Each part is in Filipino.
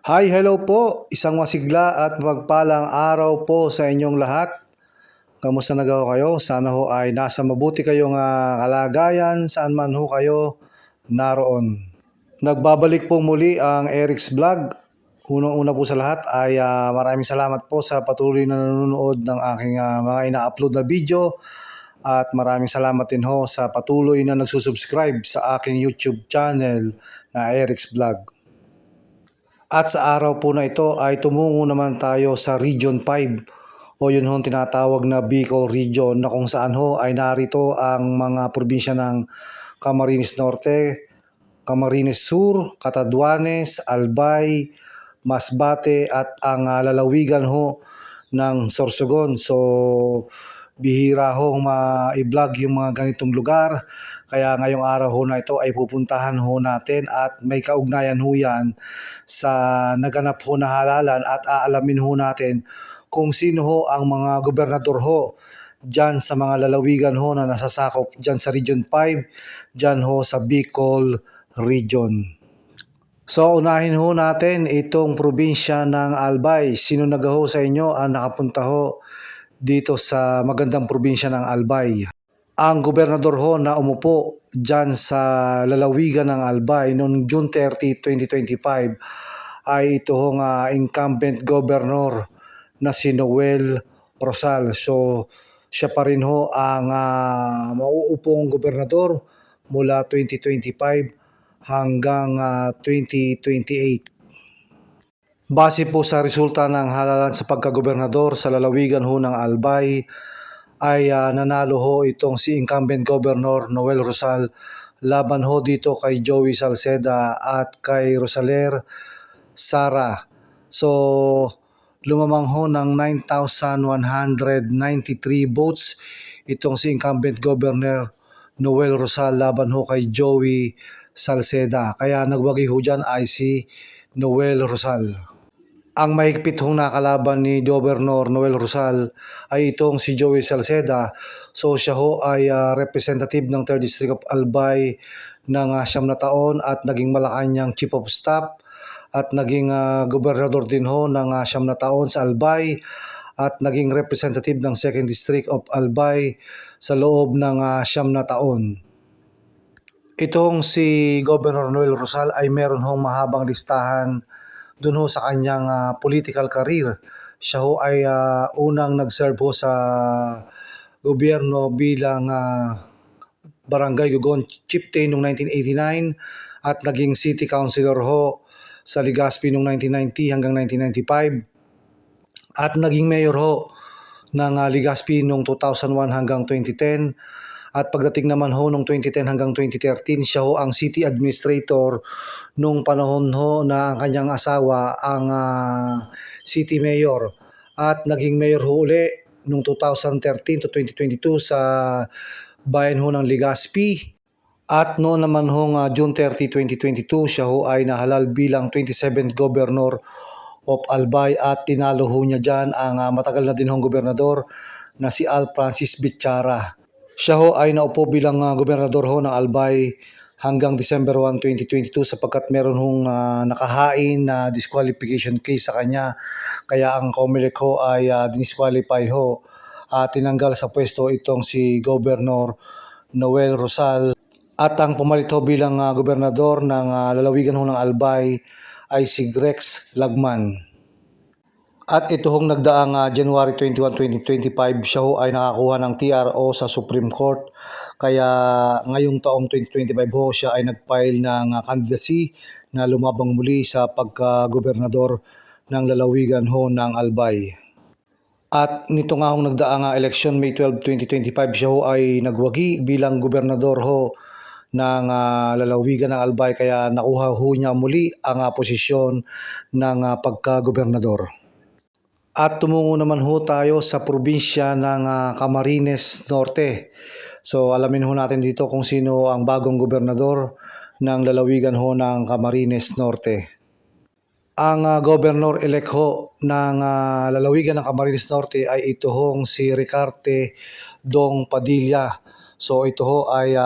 Hi, hello po. Isang masigla at magpalang araw po sa inyong lahat. Kamusta na kayo? Sana ho ay nasa mabuti kayong kalagayan saan man ho kayo naroon. Nagbabalik po muli ang Eric's Vlog. Unang-una po sa lahat ay maraming salamat po sa patuloy na nanonood ng aking mga ina-upload na video. At maraming salamat din ho sa patuloy na nagsusubscribe sa aking YouTube channel na Eric's Vlog. At sa araw po na ito ay tumungo naman tayo sa Region 5 o yun ho tinatawag na Bicol Region, na kung saan ho ay narito ang mga probinsya ng Camarines Norte, Camarines Sur, Catanduanes, Albay, Masbate at ang lalawigan ho ng Sorsogon. So bihira ho ma-vlog yung mga ganitong lugar. Kaya ngayong araw ho na ito ay pupuntahan ho natin at may kaugnayan ho yan sa naganap ho na halalan at aalamin ho natin kung sino ho ang mga gobernador ho dyan sa mga lalawigan ho na nasasakop dyan sa Region 5, dyan ho sa Bicol Region. So unahin ho natin itong probinsya ng Albay. Sino nagaho sa inyo ang nakapunta ho dito sa magandang probinsya ng Albay? Ang gobernador ho na umupo dyan sa lalawigan ng Albay noong June 30, 2025 ay ito hong incumbent governor na si Noel Rosal. So siya pa rin ho ang mauupong gobernador mula 2025 hanggang 2028. Base po sa resulta ng halalan sa pagkagobernador sa lalawigan ho ng Albay, ay nanalo ho itong si incumbent governor Noel Rosal laban ho dito kay Joey Salceda at kay Rosaler Sara. So lumamang ho ng 9,193 votes itong si incumbent governor Noel Rosal laban ho kay Joey Salceda. Kaya nagwagi ho dyan ay si Noel Rosal. Ang mahigpit hong nakalaban ni Governor Noel Rosal ay itong si Joey Salceda. So siya ho ay representative ng 3rd District of Albay ng 9 na taon at naging Malacanang Chief of Staff at naging gobernador din ho ng 9 na taon sa Albay at naging representative ng 2nd District of Albay sa loob ng 9 na taon. Itong si Governor Noel Rosal ay meron hong mahabang listahan doon ho sa kanyang political career. Siya ho ay unang nag-serve ho sa gobyerno bilang Barangay Gugon Chieftain noong 1989 at naging city councilor ho sa Legazpi noong 1990 hanggang 1995 at naging mayor ho ng Legazpi noong 2001 hanggang 2010. At pagdating naman ho noong 2010 hanggang 2013, siya ho ang city administrator nung panahon ho na ang kanyang asawa ang city mayor. At naging mayor ho uli noong 2013 to 2022 sa bayan ho ng Legazpi. At noon naman ho June 30, 2022, siya ho ay nahalal bilang 27th governor of Albay at tinalo ho niya dyan ang matagal na din hong gobernador na si Al Francis Bichara. Siya ho ay naupo bilang gobernador ho ng Albay hanggang December 1, 2022 sapagkat meron hong nakahain na disqualification case sa kanya. Kaya ang COMELEC ho ay disqualify ho. Tinanggal sa pwesto itong si Governor Noel Rosal. At ang pumalit ho bilang gobernador ng lalawigan ho ng Albay ay si Grex Lagman. At ito hong nagdaang January 21, 2025, siya ho ay nakakuha ng TRO sa Supreme Court. Kaya ngayong taong 2025 ho, siya ay nag-file ng candidacy na lumabang muli sa pagka-gobernador ng lalawigan ho ng Albay. At nito nga hong nagdaang election May 12, 2025, siya ho ay nagwagi bilang gobernador ho ng lalawigan ng Albay. Kaya nakuha ho niya muli ang posisyon ng pagka-gobernador. At tumungo naman ho tayo sa probinsya ng Camarines Norte. So alamin ho natin dito kung sino ang bagong gobernador ng lalawigan ho ng Camarines Norte. Ang governor-elect ho ng lalawigan ng Camarines Norte ay ito hong si Ricarte Dong Padilla. So ito ho ay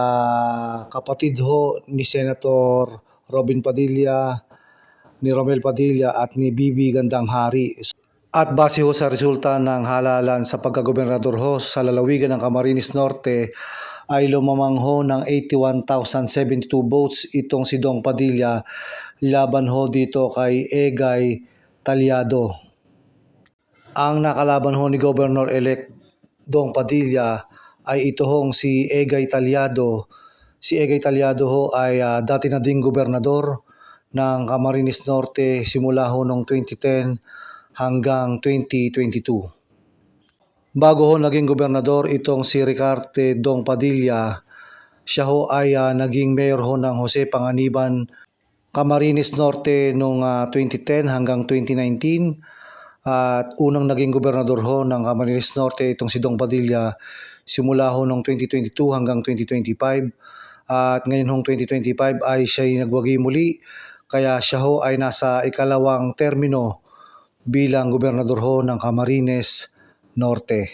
kapatid ho ni Senator Robin Padilla ni Romel Padilla at ni Bibi Gandang Hari. At base ho sa resulta ng halalan sa pagkagobernador ho sa lalawigan ng Camarines Norte ay lumamang ho ng 81,072 votes itong si Dong Padilla laban ho dito kay Egay Talyado. Ang nakalaban ho ni Governor-elect Dong Padilla ay ito hong si Egay Talyado. Si Egay Talyado ho ay dati na ding gobernador ng Camarines Norte simula ho noong 2010 hanggang 2022. Bago ho naging gobernador itong si Ricarte Dong Padilla, siya ho ay naging mayor ho ng Jose Panganiban, Camarines Norte noong 2010 hanggang 2019. At unang naging gobernador ho ng Camarines Norte itong si Dong Padilla simula ho noong 2022 hanggang 2025. At ngayon hong 2025 ay siya nagwagi muli, kaya siya ho ay nasa ikalawang termino bilang gobernador ho ng Camarines Norte.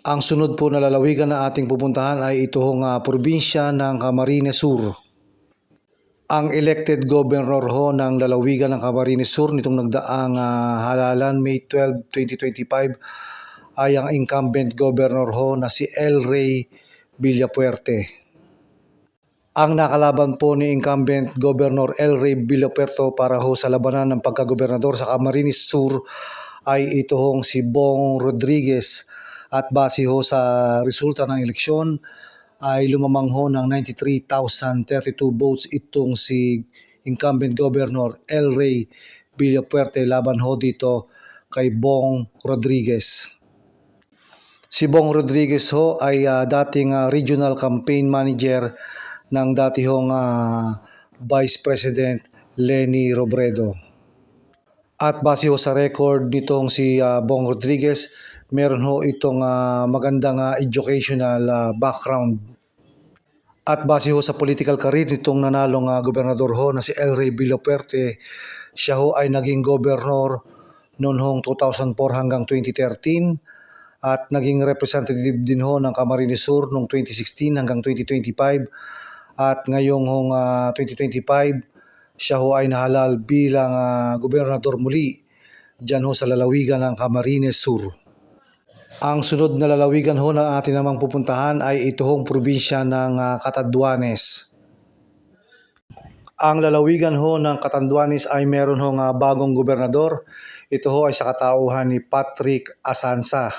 Ang sunod po na lalawigan na ating pupuntahan ay ito hong probinsya ng Camarines Sur. Ang elected governor ho ng lalawigan ng Camarines Sur nitong nagdaang halalan May 12, 2025 ay ang incumbent governor ho na si El Rey Villapuerte. Ang nakalaban po ni incumbent governor El Rey Villapuerte para ho sa labanan ng pagkagobernador sa Camarines Sur ay ito hong si Bong Rodriguez, at base ho sa resulta ng eleksyon ay lumamang ho ng 93,032 votes itong si incumbent governor El Rey Villapuerte laban ho dito kay Bong Rodriguez. Si Bong Rodriguez ho ay dating regional campaign manager ng dati hong Vice President Leni Robredo. At base ho sa record nitong si Bong Rodriguez, meron ho itong magandang educational background. At base ho sa political career nitong nanalong gobernador ho na si El Rey Villapuerte, siya ho ay naging gobernador noon hong 2004 hanggang 2013 at naging representative din ho ng Camarines Sur noong 2016 hanggang 2025 at ngayong hong 2025 siya ho ay nahalal bilang gobernador muli dyan ho sa lalawigan ng Camarines Sur. Ang sunod na lalawigan ho na atin namang pupuntahan ay ito hong probinsya ng Catanduanes. Ang lalawigan ho ng Catanduanes ay meron hong bagong gobernador. Ito ho ay sa katauhan ni Patrick Asanza.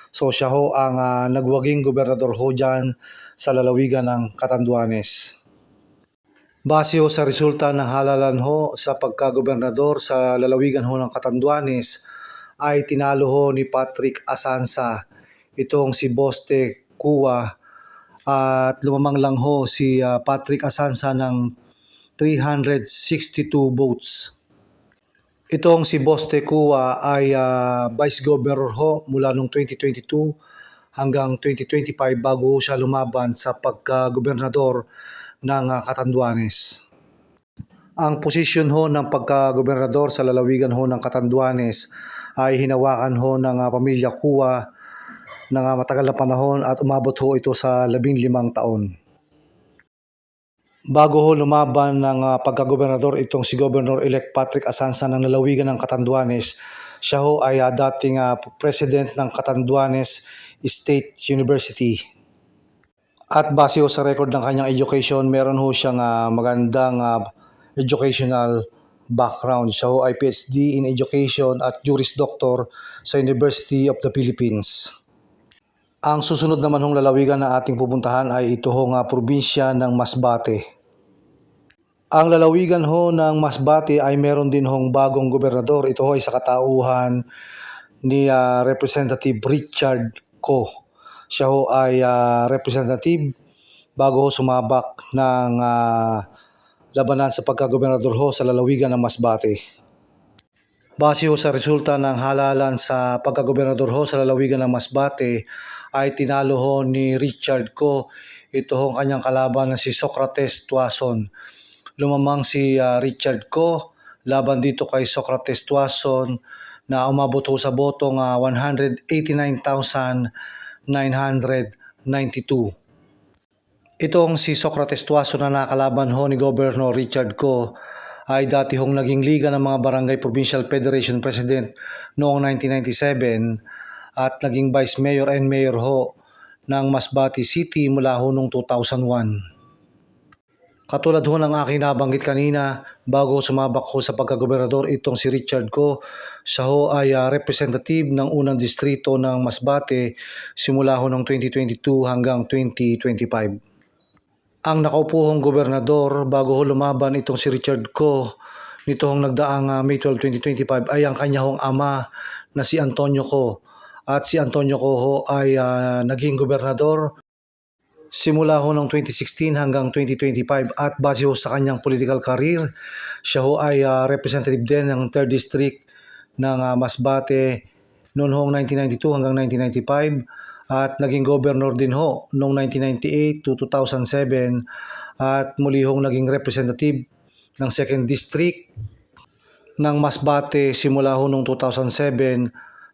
So siya ho ang nagwaging gobernador ho dyan sa lalawigan ng Catanduanes. Base ho sa resulta ng halalan ho sa pagkagobernador sa lalawigan ho ng Catanduanes, ay tinalo ho ni Patrick Asanza itong si Boste Kua at lumamang lang ho si Patrick Asanza ng 362 votes. Itong si Boste Kua ay vice governor ho mula noong 2022 hanggang 2025 bago siya lumaban sa pagkagobernador ng Catanduanes. Ang posisyon ho ng pagkagobernador sa lalawigan ho ng Catanduanes ay hinawakan ho ng pamilya Kua ng matagal na panahon at umabot ho ito sa 15 taon. Bago ho lumaban ng pagkagobernador itong si Governor-elect Patrick Asanza ng lalawigan ng Catanduanes, siya ho ay dating president ng Catanduanes State University. At base ho sa record ng kanyang education, meron ho siyang magandang educational background. Siya ho ay PhD in Education at Juris Doctor sa University of the Philippines. Ang susunod naman hong lalawigan na ating pupuntahan ay ito hong probinsya ng Masbate. Ang lalawigan ho ng Masbate ay meron din hong bagong gobernador. Ito ho ay sa katauhan ni Representative Richard Co. Siya ho ay representative bago ho sumabak ng labanan sa pagkagobernador ho sa lalawigan ng Masbate. Base ho sa resulta ng halalan sa pagkagobernador ho sa lalawigan ng Masbate, ay tinalo ho ni Richard Co. Ito ho kanyang kalaban na si Socrates Tuason. Lumamang si Richard Co. laban dito kay Socrates Tuason na umabot ho sa botong 189,992. Itong si Socrates Tuason na nakalaban ho ni Governor Richard Co. ay dati hong naging Liga ng mga Barangay Provincial Federation President noong 1997 at naging Vice Mayor and Mayor ho ng Masbate City mula ho noong 2001. Katulad ho ng aking nabanggit kanina, bago sumabak ho sa pagkagobernador itong si Richard Go, siya ho ay representative ng unang distrito ng Masbate simula ho noong 2022 hanggang 2025. Ang nakaupo hong gobernador bago ho lumaban itong si Richard Go nitong nagdaang May 12, 2025 ay ang kanya hong ama na si Antonio Go. At si Antonio Go ho ay naging gobernador simula ho noong 2016 hanggang 2025 at base ho sa kanyang political career, siya ho ay representative din ng 3rd District ng Masbate noong 1992 hanggang 1995 at naging governor din ho noong 1998 to 2007 at muli hong naging representative ng 2nd District ng Masbate simula ho noong 2007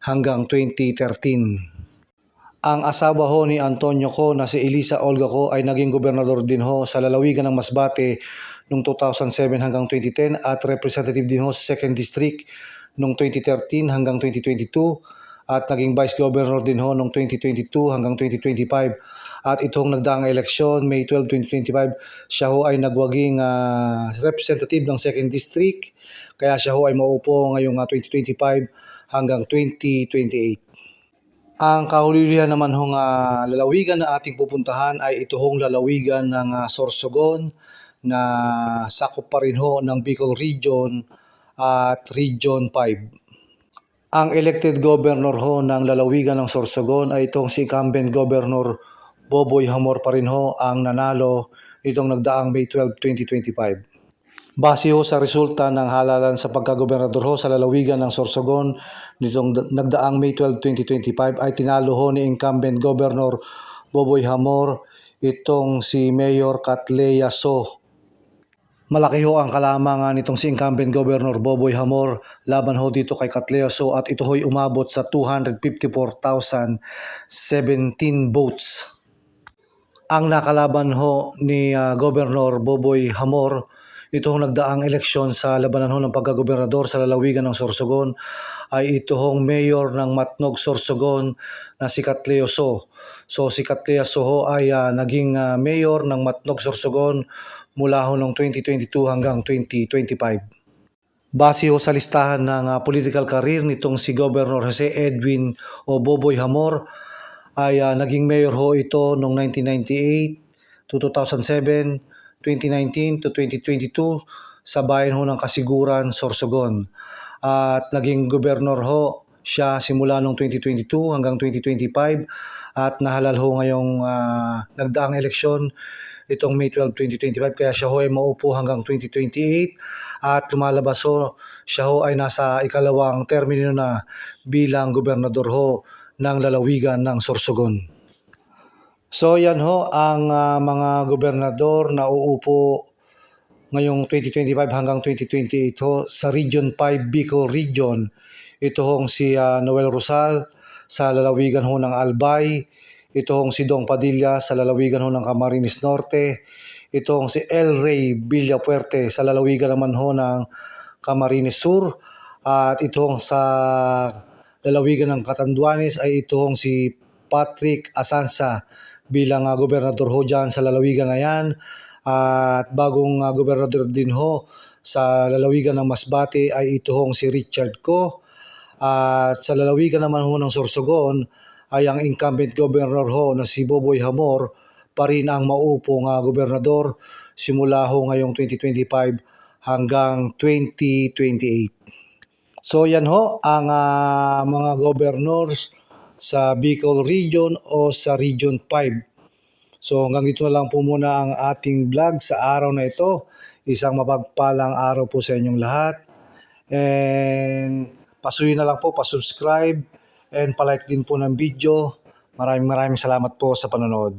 hanggang 2013. Ang asawa ho ni Antonio Go na si Elisa Olga Go ay naging gobernador din ho sa lalawigan ng Masbate noong 2007 hanggang 2010 at representative din ho sa 2nd District noong 2013 hanggang 2022 at naging vice governor din ho noong 2022 hanggang 2025. At itong nagdaang eleksyon, May 12, 2025, siya ho ay nagwaging representative ng 2nd District kaya siya ho ay mauupo ngayong 2025 hanggang 2028. Ang kahulihan naman hong lalawigan na ating pupuntahan ay ito hong lalawigan ng Sorsogon na sakop pa rin ho ng Bicol Region at Region 5. Ang elected governor ho ng lalawigan ng Sorsogon ay itong si incumbent Governor Boboy Hamor pa rin ho ang nanalo nitong nagdaang May 12, 2025. Base ho sa resulta ng halalan sa pagkagobernador ho sa lalawigan ng Sorsogon nitong nagdaang May 12, 2025 ay tinalo ho ni incumbent Governor Boboy Hamor itong si Mayor Catlea So. Malaki ho ang kalamangan nitong si incumbent Governor Boboy Hamor laban ho dito kay Catlea So at ito ho'y umabot sa 254,017 votes. Ang nakalaban ho ni Governor Boboy Hamor ito hong nagdaang eleksyon sa labanan ho ng pagkagobernador sa lalawigan ng Sorsogon ay ito hong mayor ng Matnog, Sorsogon na si Catlea So. So si Catlea So ho ay naging mayor ng Matnog, Sorsogon mula ho noong 2022 hanggang 2025. Base ho sa listahan ng political career nitong si Governor Jose Edwin o Boboy Hamor ay naging mayor ho ito noong 1998 to 2007, 2019 to 2022 sa bayan ho ng Kasiguran, Sorsogon. At naging gobernador ho siya simula noong 2022 hanggang 2025 at nahalal ho ngayong nagdaang eleksyon itong May 12, 2025 kaya siya ho ay maupo hanggang 2028 at lumalabas ho siya ho ay nasa ikalawang termino na bilang gobernador ho ng lalawigan ng Sorsogon. So yan ho ang mga gobernador na uupo ngayong 2025 hanggang 2028 ho sa Region 5 Bicol Region. Ito hong si Noel Rosal sa lalawigan ho ng Albay. Ito hong si Dong Padilla sa lalawigan ho ng Camarines Norte. Ito hong si El Rey Villapuerte sa lalawigan naman ho ng Camarines Sur. At ito hong sa lalawigan ng Catanduanes ay ito hong si Patrick Asanza bilang gobernador ho dyan sa lalawigan na yan. At bagong gobernador din ho sa lalawigan ng Masbate ay ito hong si Richard Go. At sa lalawigan naman ho ng Sorsogon ay ang incumbent governor ho na si Boboy Hamor pa rin ang maupong gobernador simula ho ngayong 2025 hanggang 2028. So yan ho ang mga governors sa Bicol Region o sa Region 5. So hanggang dito na lang po muna ang ating vlog sa araw na ito. Isang mapagpalang araw po sa inyong lahat. And pasuyin na lang po, pasubscribe and palike din po ng video. Maraming salamat po sa panonood.